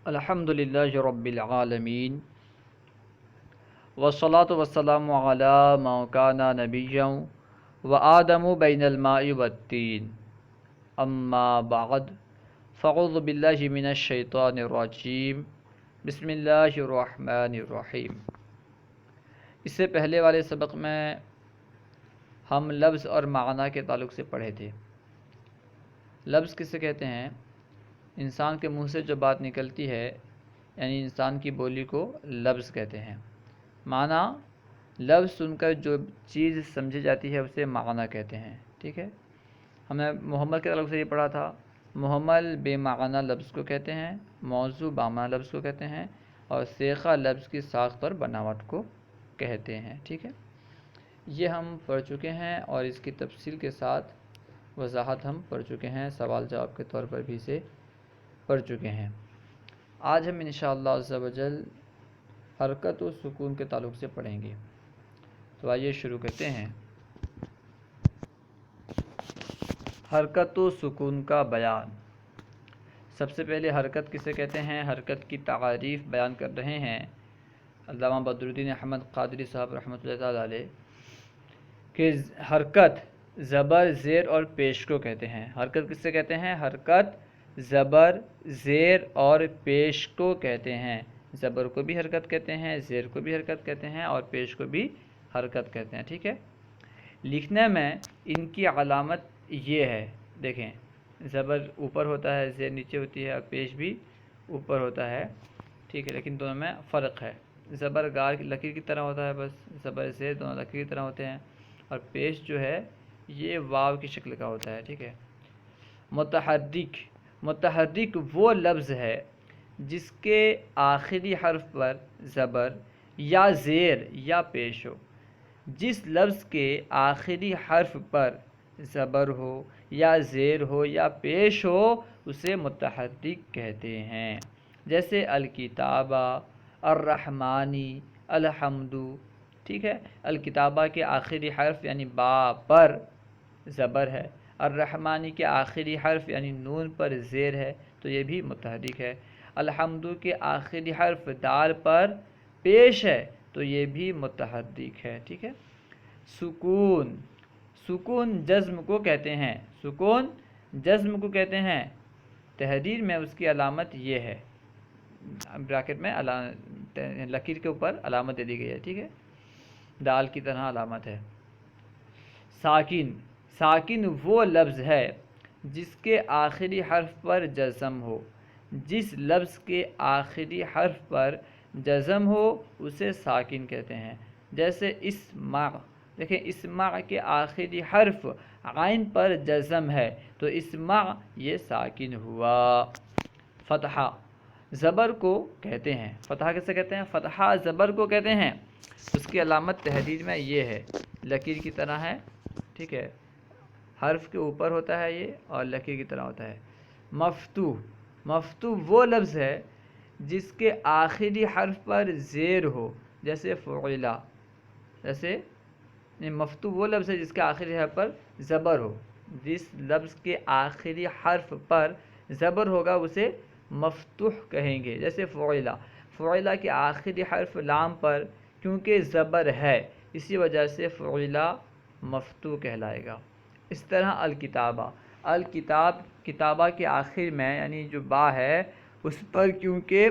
الحمدللہ رب العالمین والصلاة والسلام علی من کان نبیا وآدم بین الماء والطین اما بعد فاعوذ باللہ من الشیطان الرجیم بسم اللہ الرحمن الرحیم۔ اس سے پہلے والے سبق میں ہم لفظ اور معنی کے تعلق سے پڑھے تھے۔ لفظ کسے کہتے ہیں؟ انسان کے منہ سے جو بات نکلتی ہے، یعنی انسان کی بولی کو لفظ کہتے ہیں۔ معنی، لفظ سن کر جو چیز سمجھی جاتی ہے اسے معنی کہتے ہیں۔ ٹھیک ہے، ہم نے محمل کے تعلق سے یہ پڑھا تھا۔ محمل بے معنی لفظ کو کہتے ہیں، موضوع بامعنی لفظ کو کہتے ہیں، اور سیغہ لفظ کی ساخت اور بناوٹ کو کہتے ہیں۔ ٹھیک ہے، یہ ہم پڑھ چکے ہیں اور اس کی تفصیل کے ساتھ وضاحت ہم پڑھ چکے ہیں، سوال جواب کے طور پر بھی اسے پڑھ چکے ہیں۔ آج ہم انشاءاللہ عز و جل حرکت و سکون کے تعلق سے پڑھیں گے۔ تو آئیے شروع کرتے ہیں۔ حرکت و سکون کا بیان۔ سب سے پہلے حرکت کسے کہتے ہیں؟ حرکت کی تعریف بیان کر رہے ہیں علامہ بدرالدین احمد قادری صاحب رحمۃ اللہ تعالی علیہ کہ حرکت زبر، زیر اور پیش کو کہتے ہیں۔ حرکت کسے کہتے ہیں؟ حرکت زبر، زیر اور پیش کو کہتے ہیں۔ زبر کو بھی حرکت کہتے ہیں، زیر کو بھی حرکت کہتے ہیں اور پیش کو بھی حرکت کہتے ہیں۔ ٹھیک ہے، لکھنے میں ان کی علامت یہ ہے، دیکھیں زبر اوپر ہوتا ہے، زیر نیچے ہوتی ہے اور پیش بھی اوپر ہوتا ہے۔ ٹھیک ہے، لیکن دونوں میں فرق ہے۔ زبر گار کی لکیر کی طرح ہوتا ہے، بس زبر زیر دونوں لکیر کی طرح ہوتے ہیں، اور پیش جو ہے یہ واو کی شکل کا ہوتا ہے۔ ٹھیک ہے، متحرک، متحرک وہ لفظ ہے جس کے آخری حرف پر زبر یا زیر یا پیش ہو۔ جس لفظ کے آخری حرف پر زبر ہو یا زیر ہو یا پیش ہو اسے متحرک کہتے ہیں۔ جیسے الکتابہ، الرحمانی، الحمدو۔ ٹھیک ہے، الکتابہ کے آخری حرف یعنی با پر زبر ہے، الرحمانی کے آخری حرف یعنی نون پر زیر ہے تو یہ بھی متحرک ہے۔ الحمدو کے آخری حرف دال پر پیش ہے تو یہ بھی متحرک ہے۔ ٹھیک ہے، سکون، سکون جزم کو کہتے ہیں، سکون جزم کو کہتے ہیں۔ تحریر میں اس کی علامت یہ ہے، بریکٹ میں لکیر کے اوپر علامت دے دی گئی ہے۔ ٹھیک ہے، دال کی طرح علامت ہے۔ ساکن، ساکن وہ لفظ ہے جس کے آخری حرف پر جزم ہو۔ جس لفظ کے آخری حرف پر جزم ہو اسے ساکن کہتے ہیں۔ جیسے اسمع، دیکھیں اسمع کے آخری حرف عین پر جزم ہے تو اسمع یہ ساکن ہوا۔ فتحہ، زبر کو کہتے ہیں۔ فتحہ کسے کہتے ہیں؟ فتحہ زبر کو کہتے ہیں۔ اس کی علامت تحریر میں یہ ہے، لکیر کی طرح ہے۔ ٹھیک ہے، حرف کے اوپر ہوتا ہے یہ اور لکیر کی طرح ہوتا ہے۔ مفتوح، مفتوح وہ لفظ ہے جس کے آخری حرف پر زیر ہو، جیسے فعلا۔ جیسے مفتوح وہ لفظ ہے جس کے آخری حرف پر زبر ہو۔ جس لفظ کے آخری حرف پر زبر ہوگا اسے مفتوح کہیں گے۔ جیسے فعلا، فعلا کے آخری حرف لام پر کیونکہ زبر ہے اسی وجہ سے فعلا مفتوح کہلائے گا۔ اس طرح الکتابہ، الکتاب، کتابہ کے آخر میں یعنی جو با ہے اس پر کیونکہ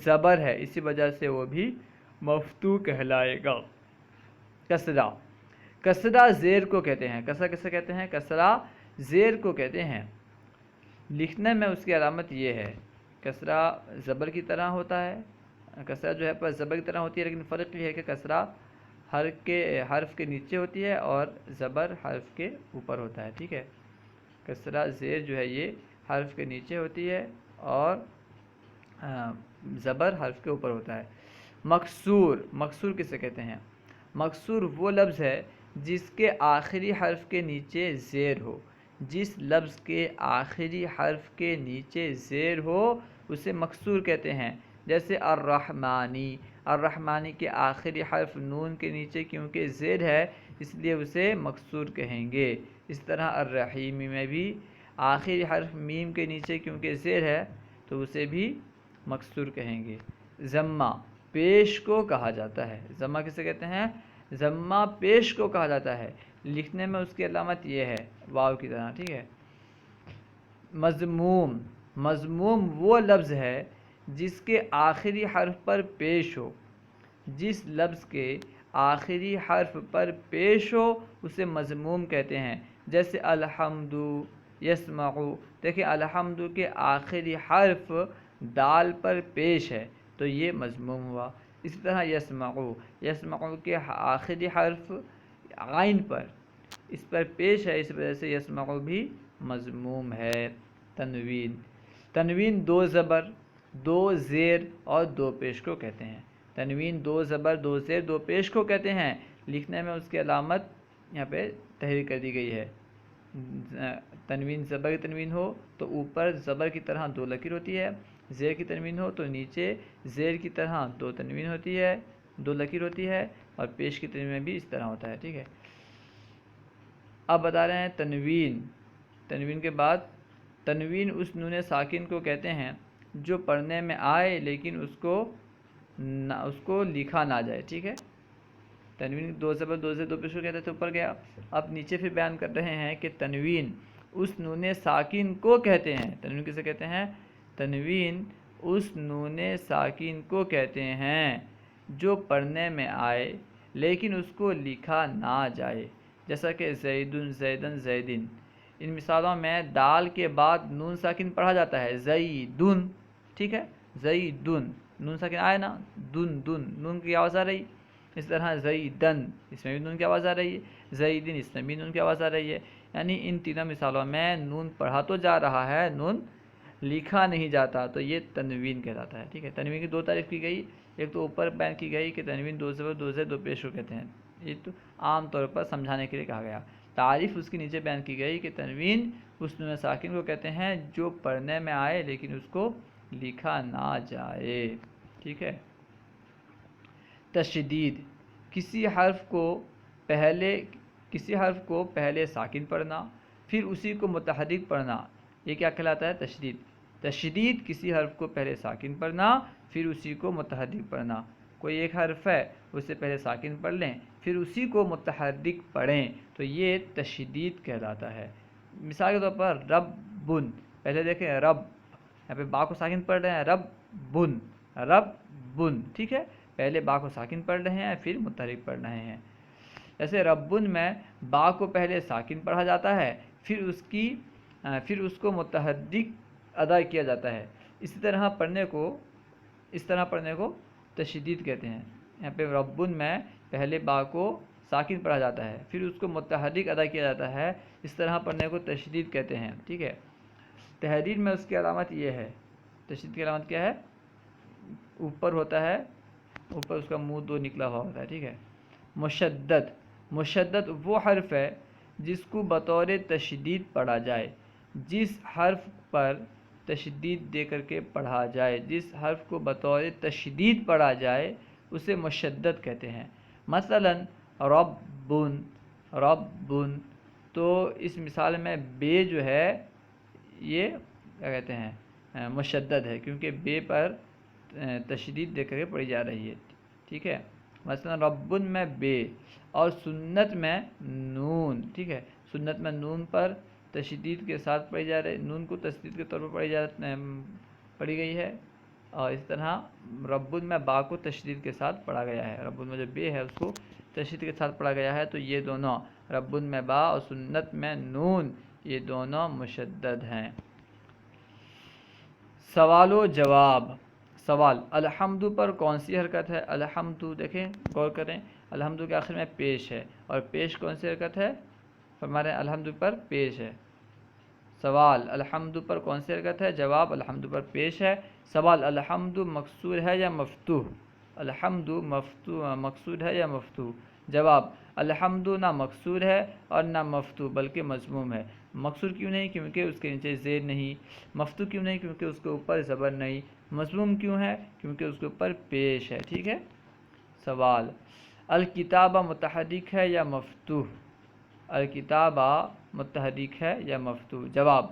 زبر ہے اسی وجہ سے وہ بھی مفتوح کہلائے گا۔ کسرہ، کسرہ زیر کو کہتے ہیں۔ کسرہ کسے کہتے ہیں؟ کسرہ زیر کو کہتے ہیں۔ لکھنے میں اس کی علامت یہ ہے، کسرہ زبر کی طرح ہوتا ہے، کسرہ جو ہے پر زبر کی طرح ہوتی ہے، لیکن فرق یہ ہے کہ کسرہ حرف کے نیچے ہوتی ہے اور زبر حرف کے اوپر ہوتا ہے۔ ٹھیک ہے، کسرہ زیر جو ہے یہ حرف کے نیچے ہوتی ہے اور زبر حرف کے اوپر ہوتا ہے۔ مکسور، مکسور کسے کہتے ہیں؟ مکسور وہ لفظ ہے جس کے آخری حرف کے نیچے زیر ہو۔ جس لفظ کے آخری حرف کے نیچے زیر ہو اسے مکسور کہتے ہیں۔ جیسے الرحمانی، الرحمانی کے آخری حرف نون کے نیچے کیونکہ زیر ہے اس لیے اسے مکسور کہیں گے۔ اس طرح الرحیم میں بھی آخری حرف میم کے نیچے کیونکہ زیر ہے تو اسے بھی مکسور کہیں گے۔ ضمہ پیش کو کہا جاتا ہے، ضمہ کسے کہتے ہیں؟ ضمہ پیش کو کہا جاتا ہے، لکھنے میں اس کی علامت یہ ہے واو کی طرح، ٹھیک ہے۔ مضموم، مضموم وہ لفظ ہے جس کے آخری حرف پر پیش ہو، جس لفظ کے آخری حرف پر پیش ہو اسے مضموم کہتے ہیں۔ جیسے الحمد، یسمع، دیکھیں الحمد کے آخری حرف دال پر پیش ہے تو یہ مضموم ہوا۔ اسی طرح یسمع، یسمع کے آخری حرف عین پر، اس پر پیش ہے، اس وجہ سے یسمع بھی مضموم ہے۔ تنوین، تنوین دو زبر، دو زیر اور دو پیش کو کہتے ہیں۔ تنوین دو زبر، دو زیر، دو پیش کو کہتے ہیں، لکھنے میں اس کی علامت یہاں پہ تحریر کر دی گئی ہے۔ تنوین زبر کی تنوین ہو تو اوپر زبر کی طرح دو لکیر ہوتی ہے، زیر کی تنوین ہو تو نیچے زیر کی طرح دو تنوین ہوتی ہے، دو لکیر ہوتی ہے، اور پیش کی تنوین میں بھی اس طرح ہوتا ہے، ٹھیک ہے۔ اب بتا رہے ہیں تنوین، تنوین کے بعد تنوین اس نون ساکن کو کہتے ہیں جو پڑھنے میں آئے لیکن اس کو لکھا نہ جائے، ٹھیک ہے۔ تنوین دو زبر، دو زیر، دو پیش کو کہتے ہیں تو اوپر گیا۔ اب نیچے پھر بیان کر رہے ہیں کہ تنوین اس نون ساکن کو کہتے ہیں۔ تنوین کسے کہتے ہیں؟ تنوین اس نون ساکن کو کہتے ہیں جو پڑھنے میں آئے لیکن اس کو لکھا نہ جائے، جیسا کہ زیدن، زیدن، زیدن۔ ان مثالوں میں دال کے بعد نون ساکن پڑھا جاتا ہے، زیدن، ٹھیک ہے، زیدن، نون ساکن آئے نا، دن، دن، نون کی آواز آ رہی۔ اس طرح زیدن، اس میں بھی نون کی آواز آ رہی ہے، زیدن، اس میں بھی نون کی آواز آ رہی ہے۔ یعنی ان تینوں مثالوں میں نون پڑھا تو جا رہا ہے، نون لکھا نہیں جاتا، تو یہ تنوین کہلاتا ہے، ٹھیک ہے۔ تنوین کی دو تعریف کی گئی، ایک تو اوپر بیان کی گئی کہ تنوین دو زبر، دو زیر، دو پیش کو کہتے ہیں، یہ تو عام طور پر سمجھانے کے لیے کہا گیا۔ تعریف اس کی نیچے بیان کی گئی کہ تنوین اس نون ساکن کو کہتے ہیں جو پڑھنے میں آئے لیکن اس کو لکھا نہ جائے، ٹھیک ہے۔ تشدید، کسی حرف کو پہلے ساکن پڑھنا پھر اسی کو متحرک پڑھنا، یہ کیا کہلاتا ہے؟ تشدید۔ تشدید کسی حرف کو پہلے ساکن پڑھنا پھر اسی کو متحرک پڑھنا۔ کوئی ایک حرف ہے اسے پہلے ساکن پڑھ لیں پھر اسی کو متحرک پڑھیں تو یہ تشدید کہلاتا ہے۔ مثال کے طور پر ربن، پہلے دیکھیں رب، یہاں پہ با کو ساکن پڑھ رہے ہیں، ربن، ربن، ٹھیک ہے، پہلے با کو ساکن پڑھ رہے ہیں پھر متحرک پڑھ رہے ہیں۔ جیسے ربن میں با کو پہلے ساکن پڑھا جاتا ہے پھر اس کو متحرک ادا کیا جاتا ہے، اسی طرح پڑھنے کو تشدید کہتے ہیں۔ یہاں پہ ربن میں پہلے با کو ساکن پڑھا جاتا ہے پھر اس کو متحرک ادا کیا جاتا ہے، اس طرح پڑھنے کو تشدید کہتے ہیں، ٹھیک ہے۔ تحریر میں اس کی علامت یہ ہے، تشدید کی علامت کیا ہے؟ اوپر ہوتا ہے، اوپر اس کا منہ دو نکلا ہوا ہوتا ہے، ٹھیک ہے۔ مشدد، مشدد وہ حرف ہے جس کو بطور تشدید پڑھا جائے، جس حرف پر تشدید دے کر کے پڑھا جائے، جس حرف کو بطور تشدید پڑھا جائے اسے مشدد کہتے ہیں۔ مثلا ربن، ربن، تو اس مثال میں بے جو ہے یہ کیا کہتے ہیں؟ مشدد ہے، کیونکہ بے پر تشدید دے کر کے پڑھی جا رہی ہے، ٹھیک ہے۔ مثلا ربن میں بے، اور سنت میں نون، ٹھیک ہے، سنت میں نون پر تشدید کے ساتھ پڑھی جا رہی، نون کو تشدید کے طور پر پڑھی گئی ہے، اور اس طرح ربن میں با کو تشدید کے ساتھ پڑھا گیا ہے، ربن میں جو بے ہے اس کو تشدید کے ساتھ پڑھا گیا ہے، تو یہ دونوں ربن میں با اور سنت میں نون یہ دونوں مشدد ہیں۔ سوال و جواب، سوال، الحمد پر کون سی حرکت ہے؟ الحمد، دیکھیں غور کریں، الحمد کے آخر میں پیش ہے، اور پیش کون سی حرکت ہے؟ ہمارے الحمد پر پیش ہے۔ سوال، الحمد پر کون سی حرکت ہے؟ جواب، الحمد پر پیش ہے۔ سوال، الحمد مکسور ہے یا مفتوح؟ الحمد مکسور ہے یا مفتوح؟ جواب، الحمد نہ مکسور ہے اور نہ مفتوح بلکہ مضموم ہے۔ مکسور کیوں نہیں؟ کیونکہ اس کے نیچے زیر نہیں۔ مفتوح کیوں نہیں؟ کیونکہ اس کے اوپر زبر نہیں۔ مضموم کیوں ہے؟ کیونکہ اس کے اوپر پیش ہے، ٹھیک ہے۔ سوال، الکتابہ متحرک ہے یا مفتوح؟ الکتابہ متحرک ہے یا مفتوح؟ جواب،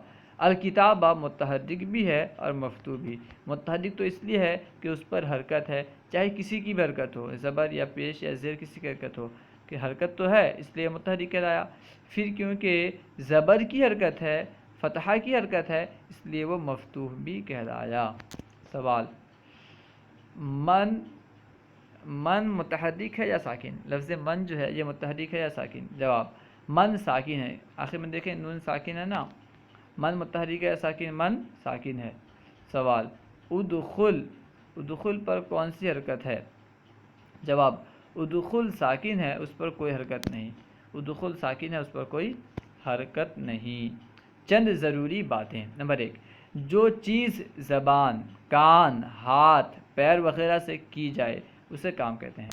الکتابہ متحرک بھی ہے اور مفتوح بھی۔ متحرک تو اس لیے ہے کہ اس پر حرکت ہے، چاہے کسی کی بھی حرکت ہو، زبر یا پیش یا زیر کسی کی حرکت ہو، کہ حرکت تو ہے اس لیے متحرک کہلایا۔ پھر کیونکہ زبر کی حرکت ہے، فتحہ کی حرکت ہے، اس لیے وہ مفتوح بھی کہلایا۔ سوال، من متحرک ہے یا ساکن؟ لفظ من جو ہے یہ متحرک ہے یا ساکن؟ جواب، من ساکن ہے۔ آخر میں دیکھیں نون ساکن ہے نا، من متحرک ہے یا ساکن؟ من ساکن ہے۔ سوال، ادخل پر کون سی حرکت ہے؟ جواب، ادخل ساکن ہے، اس پر کوئی حرکت نہیں۔ ادخل ساکن ہے، اس پر کوئی حرکت نہیں۔ چند ضروری باتیں۔ نمبر 1، جو چیز زبان، کان، ہاتھ، پیر وغیرہ سے کی جائے اسے کام کہتے ہیں۔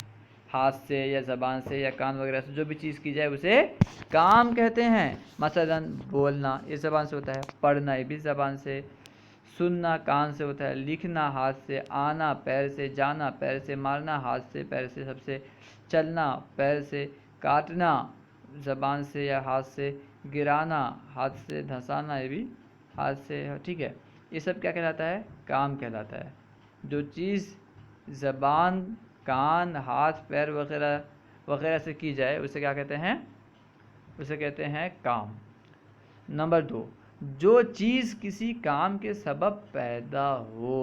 ہاتھ سے یا زبان سے یا کان وغیرہ سے جو بھی چیز کی جائے اسے کام کہتے ہیں۔ مثلا بولنا یہ زبان سے ہوتا ہے، پڑھنا یہ بھی زبان سے، سننا کان سے ہوتا ہے، لکھنا ہاتھ سے، آنا پیر سے، جانا پیر سے، مارنا ہاتھ سے پیر سے سب سے، چلنا پیر سے، کاٹنا زبان سے یا ہاتھ سے، گرانا ہاتھ سے، دھنسانا یہ بھی ہاتھ سے، ٹھیک ہے۔ یہ سب کیا کہلاتا ہے؟ کام کہلاتا ہے۔ جو چیز زبان، کان، ہاتھ، پیر وغیرہ سے کی جائے اسے کیا کہتے ہیں؟ اسے کہتے ہیں کام۔ نمبر 2، جو چیز کسی کام کے سبب پیدا ہو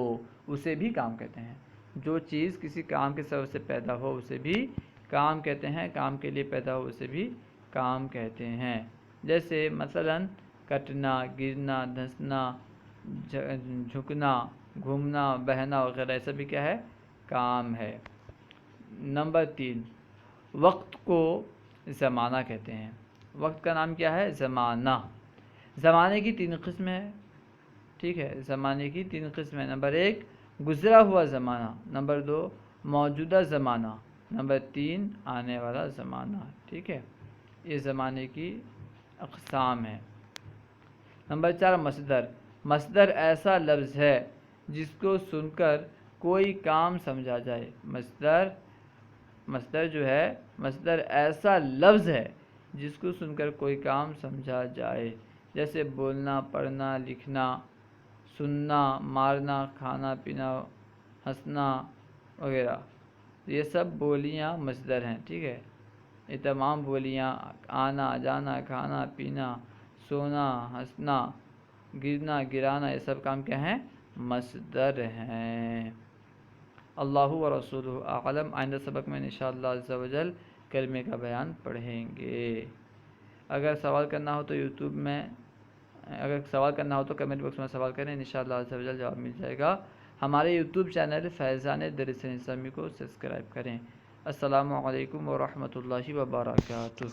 اسے بھی کام کہتے ہیں۔ جو چیز کسی کام کے سبب سے پیدا ہو اسے بھی کام کہتے ہیں، کام کے لیے پیدا ہو اسے بھی کام کہتے ہیں۔ جیسے مثلا کٹنا، گرنا، دھنسنا، جھکنا، گھومنا، بہنا وغیرہ یہ سب بھی کیا ہے؟ کام ہے۔ نمبر 3، وقت کو زمانہ کہتے ہیں۔ وقت کا نام کیا ہے؟ زمانہ۔ زمانے کی 3 قسمیں ہیں، ٹھیک ہے، زمانے کی 3 قسمیں۔ نمبر 1، گزرا ہوا زمانہ۔ نمبر 2، موجودہ زمانہ۔ نمبر 3، آنے والا زمانہ، ٹھیک ہے۔ یہ زمانے کی اقسام ہیں۔ نمبر 4، مصدر۔ مصدر ایسا لفظ ہے جس کو سن کر کوئی کام سمجھا جائے۔ مصدر جو ہے، مصدر ایسا لفظ ہے جس کو سن کر کوئی کام سمجھا جائے۔ جیسے بولنا، پڑھنا، لکھنا، سننا، مارنا، کھانا پینا، ہنسنا وغیرہ، یہ سب بولیاں مصدر ہیں، ٹھیک ہے۔ یہ تمام بولیاں، آنا جانا، کھانا پینا، سونا، ہنسنا، گرنا گرانا، یہ سب کام کیا ہیں؟ مصدر ہیں۔ اللہ و رسولہ اعلم۔ آئندہ سبق میں انشاءاللہ عز و جل کلمے کا بیان پڑھیں گے۔ اگر سوال کرنا ہو تو کمنٹ باکس میں سوال کریں، انشاءاللہ عز و جل جواب مل جائے گا۔ ہمارے یوٹیوب چینل فیضان درس اسلامی کو سبسکرائب کریں۔ السلام علیکم ورحمۃ اللہ وبرکاتہ۔